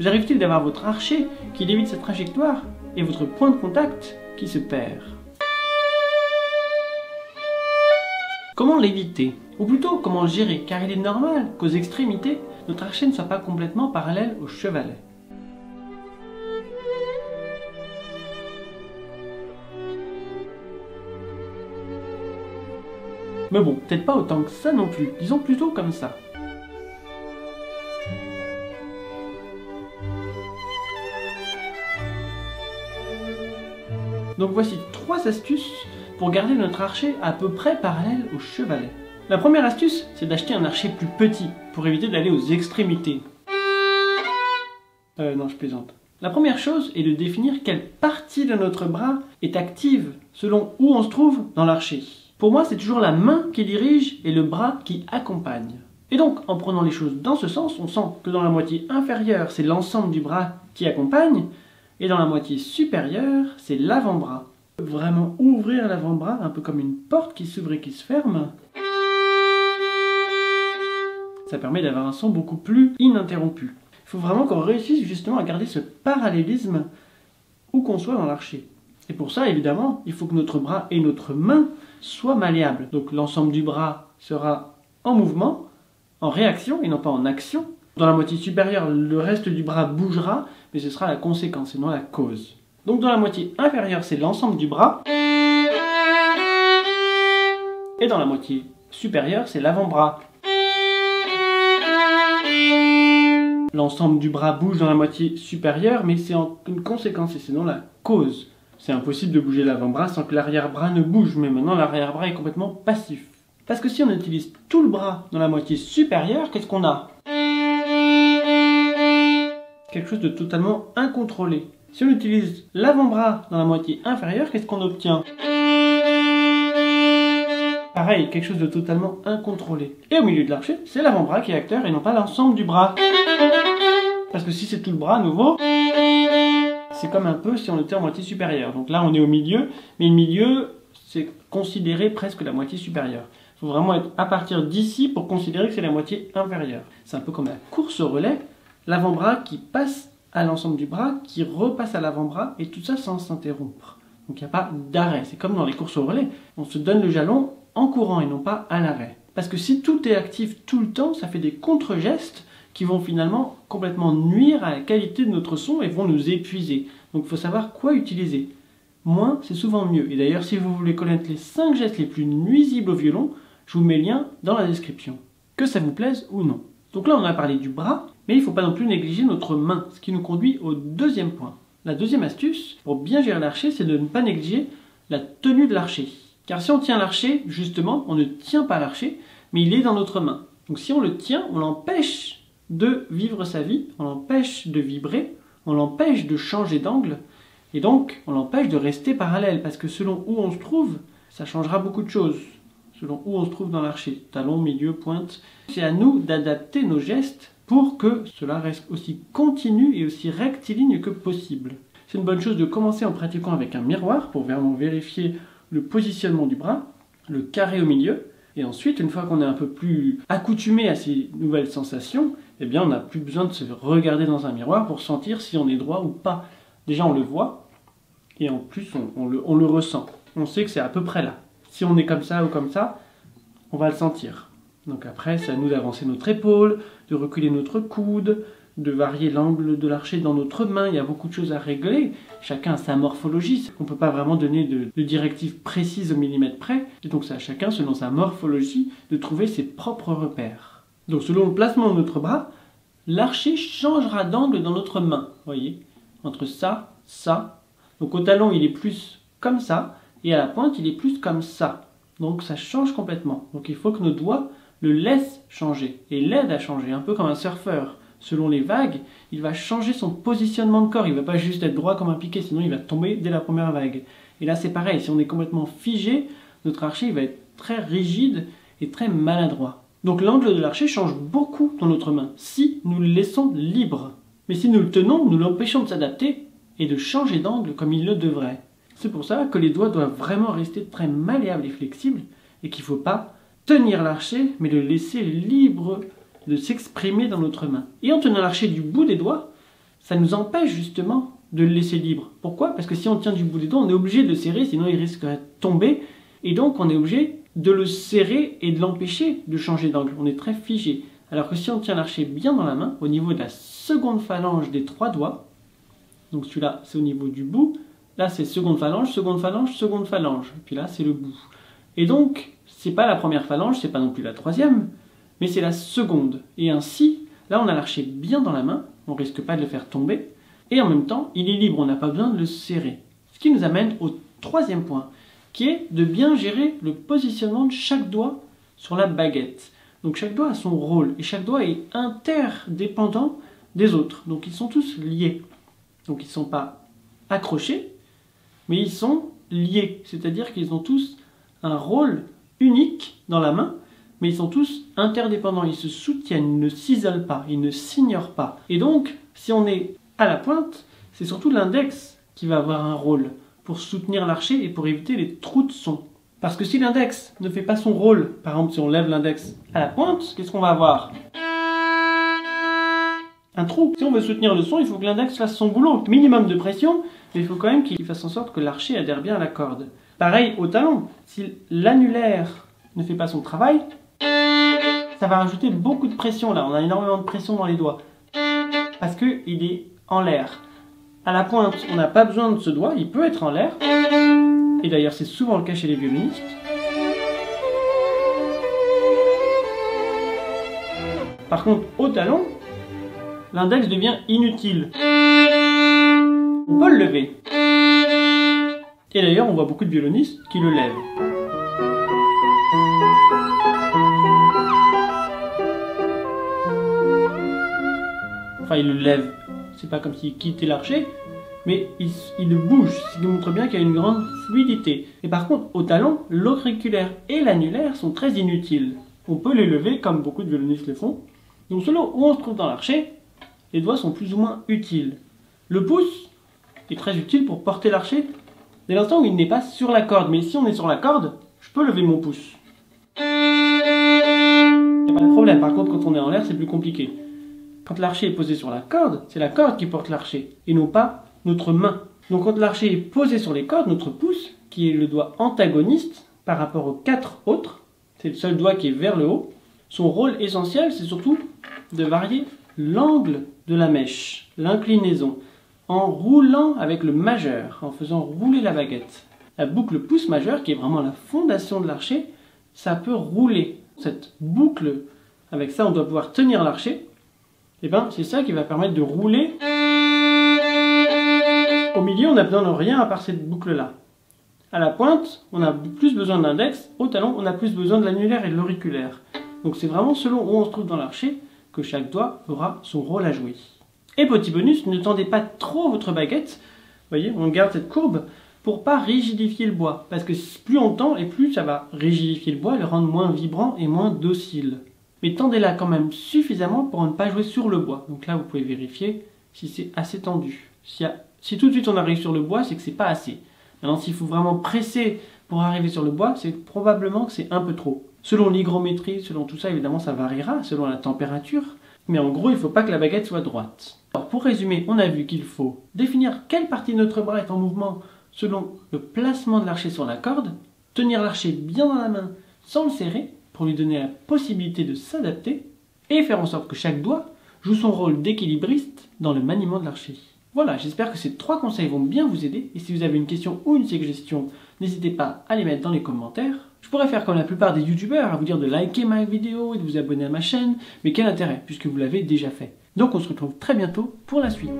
Vous arrive-t-il d'avoir votre archer qui dévie sa trajectoire et votre point de contact qui se perd? Comment l'éviter? Ou plutôt, comment le gérer? Car il est normal qu'aux extrémités, notre archer ne soit pas complètement parallèle au chevalet. Mais bon, peut-être pas autant que ça non plus, disons plutôt comme ça. Donc voici 3 astuces pour garder notre archer à peu près parallèle au chevalet. La première astuce, c'est d'acheter un archer plus petit, pour éviter d'aller aux extrémités. Non, je plaisante. La première chose est de définir quelle partie de notre bras est active, selon où on se trouve dans l'archer. Pour moi, c'est toujours la main qui dirige et le bras qui accompagne. Et donc, en prenant les choses dans ce sens, on sent que dans la moitié inférieure, c'est l'ensemble du bras qui accompagne, et dans la moitié supérieure, c'est l'avant-bras. Vraiment ouvrir l'avant-bras, un peu comme une porte qui s'ouvre et qui se ferme. Ça permet d'avoir un son beaucoup plus ininterrompu. Il faut vraiment qu'on réussisse justement à garder ce parallélisme où qu'on soit dans l'archer. Et pour ça, évidemment, il faut que notre bras et notre main soient malléables. Donc l'ensemble du bras sera en mouvement, en réaction et non pas en action. Dans la moitié supérieure, le reste du bras bougera, mais ce sera la conséquence et non la cause. Donc dans la moitié inférieure, c'est l'ensemble du bras. Et dans la moitié supérieure, c'est l'avant-bras. L'ensemble du bras bouge dans la moitié supérieure, mais c'est une conséquence et c'est non la cause. C'est impossible de bouger l'avant-bras sans que l'arrière-bras ne bouge, mais maintenant l'arrière-bras est complètement passif. Parce que si on utilise tout le bras dans la moitié supérieure, qu'est-ce qu'on a? Quelque chose de totalement incontrôlé. Si on utilise l'avant-bras dans la moitié inférieure, qu'est-ce qu'on obtient? Pareil, quelque chose de totalement incontrôlé. Et au milieu de l'archer, c'est l'avant-bras qui est acteur et non pas l'ensemble du bras. Parce que si c'est tout le bras à nouveau, c'est comme un peu si on était en moitié supérieure. Donc là, on est au milieu, mais le milieu, c'est considéré presque la moitié supérieure. Il faut vraiment être à partir d'ici pour considérer que c'est la moitié inférieure. C'est un peu comme la course au relais, l'avant-bras qui passe à l'ensemble du bras, qui repasse à l'avant-bras, et tout ça sans s'interrompre. Donc il n'y a pas d'arrêt. C'est comme dans les courses au relais. On se donne le jalon en courant et non pas à l'arrêt. Parce que si tout est actif tout le temps, ça fait des contre-gestes qui vont finalement complètement nuire à la qualité de notre son et vont nous épuiser. Donc il faut savoir quoi utiliser. Moins, c'est souvent mieux. Et d'ailleurs, si vous voulez connaître les 5 gestes les plus nuisibles au violon, je vous mets le lien dans la description. Que ça vous plaise ou non. Donc là, on a parlé du bras, mais il ne faut pas non plus négliger notre main, ce qui nous conduit au deuxième point. La deuxième astuce, pour bien gérer l'archer, c'est de ne pas négliger la tenue de l'archer. Car si on tient l'archer, justement, on ne tient pas l'archer, mais il est dans notre main. Donc si on le tient, on l'empêche de vivre sa vie, on l'empêche de vibrer, on l'empêche de changer d'angle, et donc on l'empêche de rester parallèle, parce que selon où on se trouve, ça changera beaucoup de choses. Selon où on se trouve dans l'archer, talon, milieu, pointe. C'est à nous d'adapter nos gestes pour que cela reste aussi continu et aussi rectiligne que possible. C'est une bonne chose de commencer en pratiquant avec un miroir pour vraiment vérifier le positionnement du bras, le carré au milieu, et ensuite, une fois qu'on est un peu plus accoutumé à ces nouvelles sensations, eh bien on n'a plus besoin de se regarder dans un miroir pour sentir si on est droit ou pas. Déjà on le voit, et en plus on le ressent. On sait que c'est à peu près là. Si on est comme ça ou comme ça, on va le sentir. Donc après, c'est à nous d'avancer notre épaule, de reculer notre coude, de varier l'angle de l'archer dans notre main. Il y a beaucoup de choses à régler. Chacun a sa morphologie. On ne peut pas vraiment donner de directives précises au millimètre près. Et donc c'est à chacun, selon sa morphologie, de trouver ses propres repères. Donc selon le placement de notre bras, l'archer changera d'angle dans notre main. Vous voyez, entre ça, ça. Donc au talon, il est plus comme ça. Et à la pointe, il est plus comme ça. Donc ça change complètement. Donc il faut que nos doigts le laissent changer et l'aident à changer, un peu comme un surfeur. Selon les vagues, il va changer son positionnement de corps. Il ne va pas juste être droit comme un piquet, sinon il va tomber dès la première vague. Et là c'est pareil, si on est complètement figé, notre archer il va être très rigide et très maladroit. Donc l'angle de l'archer change beaucoup dans notre main, si nous le laissons libre. Mais si nous le tenons, nous l'empêchons de s'adapter et de changer d'angle comme il le devrait. C'est pour ça que les doigts doivent vraiment rester très malléables et flexibles et qu'il ne faut pas tenir l'archer, mais le laisser libre de s'exprimer dans notre main. Et en tenant l'archer du bout des doigts, ça nous empêche justement de le laisser libre. Pourquoi? Parce que si on tient du bout des doigts, on est obligé de le serrer, sinon il risquerait de tomber. Et donc on est obligé de le serrer et de l'empêcher de changer d'angle. On est très figé. Alors que si on tient l'archet bien dans la main, au niveau de la seconde phalange des 3 doigts, donc celui-là c'est au niveau du bout, là c'est seconde phalange, seconde phalange, seconde phalange. Puis là c'est le bout. Et donc, c'est pas la première phalange, c'est pas non plus la troisième, mais c'est la seconde. Et ainsi, là on a l'archet bien dans la main, on risque pas de le faire tomber, et en même temps, il est libre, on n'a pas besoin de le serrer. Ce qui nous amène au troisième point, qui est de bien gérer le positionnement de chaque doigt sur la baguette. Donc chaque doigt a son rôle, et chaque doigt est interdépendant des autres. Donc ils sont tous liés. Donc ils ne sont pas accrochés, mais ils sont liés. C'est-à-dire qu'ils ont tous un rôle unique dans la main, mais ils sont tous interdépendants. Ils se soutiennent, ils ne s'isolent pas, ils ne s'ignorent pas. Et donc, si on est à la pointe, c'est surtout l'index qui va avoir un rôle pour soutenir l'archet et pour éviter les trous de son. Parce que si l'index ne fait pas son rôle, par exemple si on lève l'index à la pointe, qu'est-ce qu'on va avoir? Un trou. Si on veut soutenir le son, il faut que l'index fasse son boulot. Minimum de pression, mais il faut quand même qu'il fasse en sorte que l'archet adhère bien à la corde. Pareil au talon. Si l'annulaire ne fait pas son travail, ça va rajouter beaucoup de pression là. On a énormément de pression dans les doigts. Parce qu'il est en l'air. À la pointe, on n'a pas besoin de ce doigt, il peut être en l'air. Et d'ailleurs, c'est souvent le cas chez les violonistes. Par contre, au talon, l'index devient inutile. On peut le lever. Et d'ailleurs, on voit beaucoup de violonistes qui le lèvent. Enfin, ils le lèvent. C'est pas comme s'il quittait l'archet, mais il bouge, ce qui montre bien qu'il y a une grande fluidité. Et par contre, au talon, l'auriculaire et l'annulaire sont très inutiles. On peut les lever comme beaucoup de violonistes le font. Donc selon où on se trouve dans l'archet, les doigts sont plus ou moins utiles. Le pouce est très utile pour porter l'archet dès l'instant où il n'est pas sur la corde. Mais si on est sur la corde, je peux lever mon pouce. Il n'y a pas de problème. Par contre, quand on est en l'air, c'est plus compliqué. Quand l'archet est posé sur la corde, c'est la corde qui porte l'archet, et non pas notre main. Donc quand l'archet est posé sur les cordes, notre pouce, qui est le doigt antagoniste par rapport aux 4 autres, c'est le seul doigt qui est vers le haut, son rôle essentiel, c'est surtout de varier l'angle de la mèche, l'inclinaison, en roulant avec le majeur, en faisant rouler la baguette. La boucle pouce majeur, qui est vraiment la fondation de l'archet, ça peut rouler. Cette boucle, avec ça on doit pouvoir tenir l'archet, et bien c'est ça qui va permettre de rouler. Au milieu, on n'a besoin de rien à part cette boucle-là. À la pointe, on a plus besoin de l'index. Au talon, on a plus besoin de l'annulaire et de l'auriculaire. Donc c'est vraiment selon où on se trouve dans l'archet que chaque doigt aura son rôle à jouer. Et petit bonus, ne tendez pas trop votre baguette. Vous voyez, on garde cette courbe pour pas rigidifier le bois. Parce que plus on tend et plus ça va rigidifier le bois, le rendre moins vibrant et moins docile. Mais tendez-la quand même suffisamment pour ne pas jouer sur le bois. Donc là, vous pouvez vérifier si c'est assez tendu. Si tout de suite on arrive sur le bois, c'est que c'est pas assez. Maintenant, s'il faut vraiment presser pour arriver sur le bois, c'est probablement que c'est un peu trop. Selon l'hygrométrie, selon tout ça, évidemment, ça variera, selon la température. Mais en gros, il ne faut pas que la baguette soit droite. Alors, pour résumer, on a vu qu'il faut définir quelle partie de notre bras est en mouvement selon le placement de l'archet sur la corde, tenir l'archet bien dans la main sans le serrer, pour lui donner la possibilité de s'adapter, et faire en sorte que chaque doigt joue son rôle d'équilibriste dans le maniement de l'archet. Voilà, j'espère que ces 3 conseils vont bien vous aider, et si vous avez une question ou une suggestion, n'hésitez pas à les mettre dans les commentaires. Je pourrais faire comme la plupart des youtubeurs, à vous dire de liker ma vidéo et de vous abonner à ma chaîne, mais quel intérêt, puisque vous l'avez déjà fait. Donc on se retrouve très bientôt pour la suite.